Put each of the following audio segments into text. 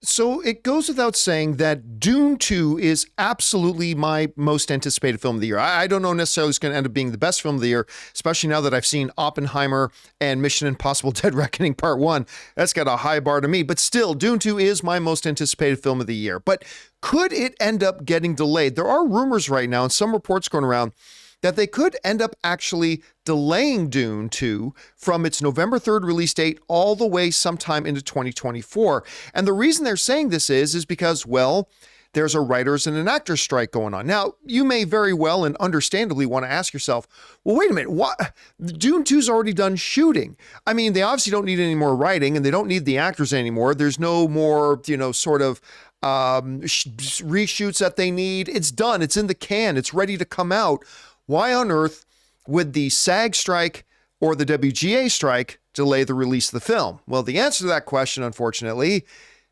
So it goes without saying that Dune 2 is absolutely my most anticipated film of the year. I don't know necessarily it's going to end up being the best film of the year, especially now that I've seen Oppenheimer and Mission Impossible Dead Reckoning Part 1. That's got a high bar to me, but still, Dune 2 is my most anticipated film of the year. But could it end up getting delayed? There are rumors right now and some reports going around that they could end up actually delaying Dune 2 from its November 3rd release date all the way sometime into 2024. And the reason they're saying this is because, well, there's a writers and an actors strike going on. Now, you may very well and understandably want to ask yourself, well, wait a minute, what? Dune 2's already done shooting. I mean, they obviously don't need any more writing and they don't need the actors anymore. There's no more, sort of reshoots that they need. It's done. It's in the can. It's ready to come out. Why on earth would the SAG strike or the WGA strike delay the release of the film? Well, the answer to that question, unfortunately,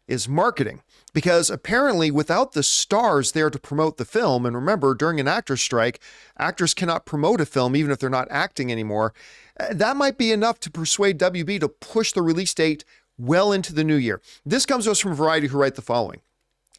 is marketing. Because apparently without the stars there to promote the film, and remember, during an actor's strike, actors cannot promote a film even if they're not acting anymore, that might be enough to persuade WB to push the release date well into the new year. This comes to us from Variety, who write the following.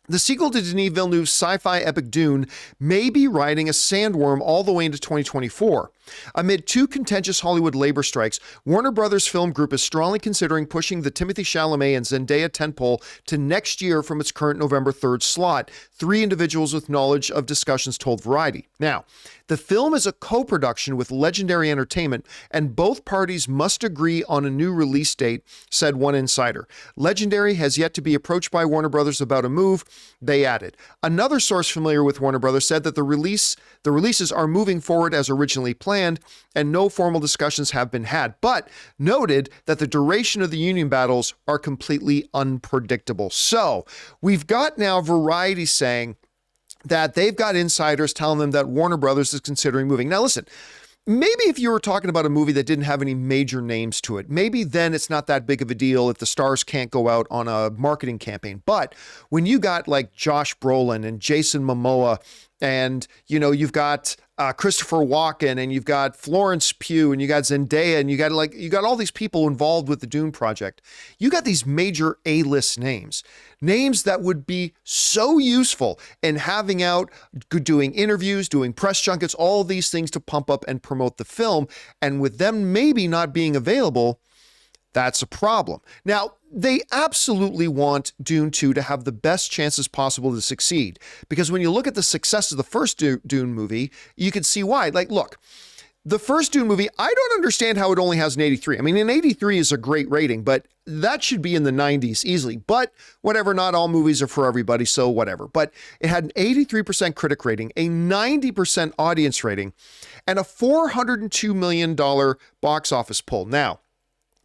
The sequel to Denis Villeneuve's sci-fi epic Dune may be riding a sandworm all the way into 2024. Amid two contentious Hollywood labor strikes, Warner Brothers Film Group is strongly considering pushing the Timothée Chalamet and Zendaya tentpole to next year from its current November 3rd slot. Three individuals with knowledge of discussions told Variety. Now, the film is a co-production with Legendary Entertainment, and both parties must agree on a new release date, said one insider. Legendary has yet to be approached by Warner Brothers about a move, they added. Another source familiar with Warner Brothers said that the releases are moving forward as originally planned, and no formal discussions have been had, but noted that the duration of the union battles are completely unpredictable. So we've got now Variety saying that they've got insiders telling them that Warner Brothers is considering moving. Now listen, maybe if you were talking about a movie that didn't have any major names to it, maybe then it's not that big of a deal if the stars can't go out on a marketing campaign. But when you got like Josh Brolin and Jason Momoa and, you've got Christopher Walken and you've got Florence Pugh and you got Zendaya and you got all these people involved with the Dune project. You got these major A-list names that would be so useful in having out, doing interviews, doing press junkets, all these things to pump up and promote the film. And with them maybe not being available, that's a problem. Now, they absolutely want Dune 2 to have the best chances possible to succeed. Because when you look at the success of the first Dune movie, you can see why. Like, look, the first Dune movie, I don't understand how it only has an 83. I mean, an 83 is a great rating, but that should be in the 90s easily. But whatever, not all movies are for everybody, so whatever. But it had an 83% critic rating, a 90% audience rating, and a $402 million box office pull. Now,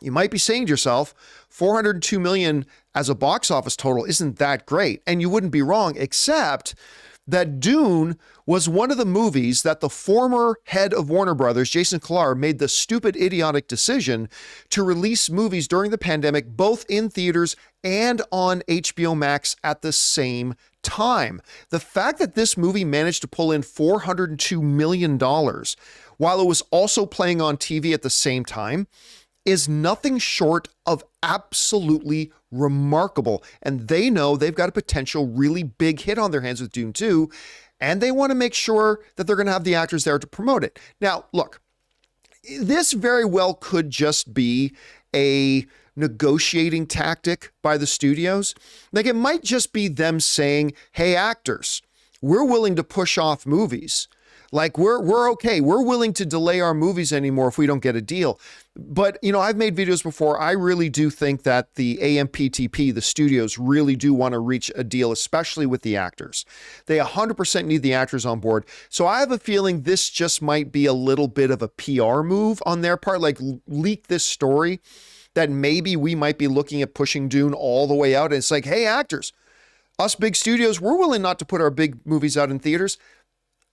you might be saying to yourself, 402 million as a box office total isn't that great. And you wouldn't be wrong, except that Dune was one of the movies that the former head of Warner Brothers, Jason Kilar, made the stupid, idiotic decision to release movies during the pandemic, both in theaters and on HBO Max at the same time. The fact that this movie managed to pull in $402 million while it was also playing on TV at the same time is nothing short of absolutely remarkable. And they know they've got a potential really big hit on their hands with Dune 2, and they want to make sure that they're going to have the actors there to promote it. Now, look, this very well could just be a negotiating tactic by the studios. Like, it might just be them saying, hey, actors, we're willing to push off movies. Like, we're okay. We're willing to delay our movies anymore if we don't get a deal. But, I've made videos before. I really do think that the AMPTP, the studios, really do want to reach a deal, especially with the actors. They 100% need the actors on board. So I have a feeling this just might be a little bit of a PR move on their part, like leak this story that maybe we might be looking at pushing Dune all the way out. And it's like, hey, actors, us big studios, we're willing not to put our big movies out in theaters.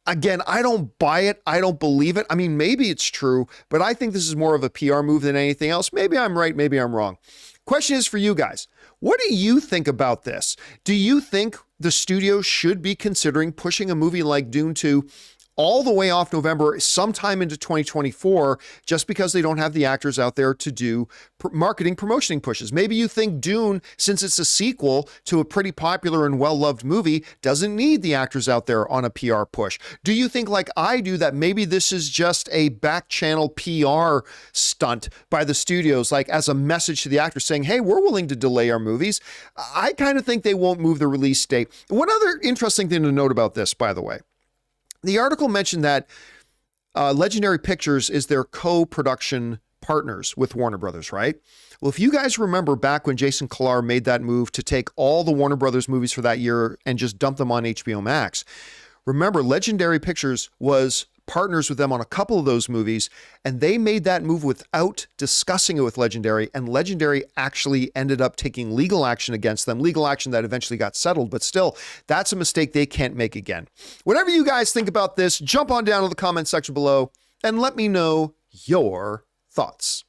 Again, I don't buy it. I don't believe it. I mean, maybe it's true, but I think this is more of a PR move than anything else. Maybe I'm right. Maybe I'm wrong. Question is for you guys. What do you think about this? Do you think the studio should be considering pushing a movie like Dune 2 all the way off November, sometime into 2024, just because they don't have the actors out there to do marketing promotioning pushes. Maybe you think Dune, since it's a sequel to a pretty popular and well-loved movie, doesn't need the actors out there on a PR push. Do you think, like I do, that maybe this is just a back channel PR stunt by the studios, like as a message to the actors saying, hey, we're willing to delay our movies? I kind of think they won't move the release date. One other interesting thing to note about this, by the way, the article mentioned that Legendary Pictures is their co-production partners with Warner Brothers, right? Well, if you guys remember back when Jason Kilar made that move to take all the Warner Brothers movies for that year and just dump them on HBO Max, remember Legendary Pictures was partners with them on a couple of those movies, and they made that move without discussing it with Legendary, and Legendary actually ended up taking legal action against them, legal action that eventually got settled, but still, that's a mistake they can't make again. Whatever you guys think about this, jump on down to the comment section below and let me know your thoughts.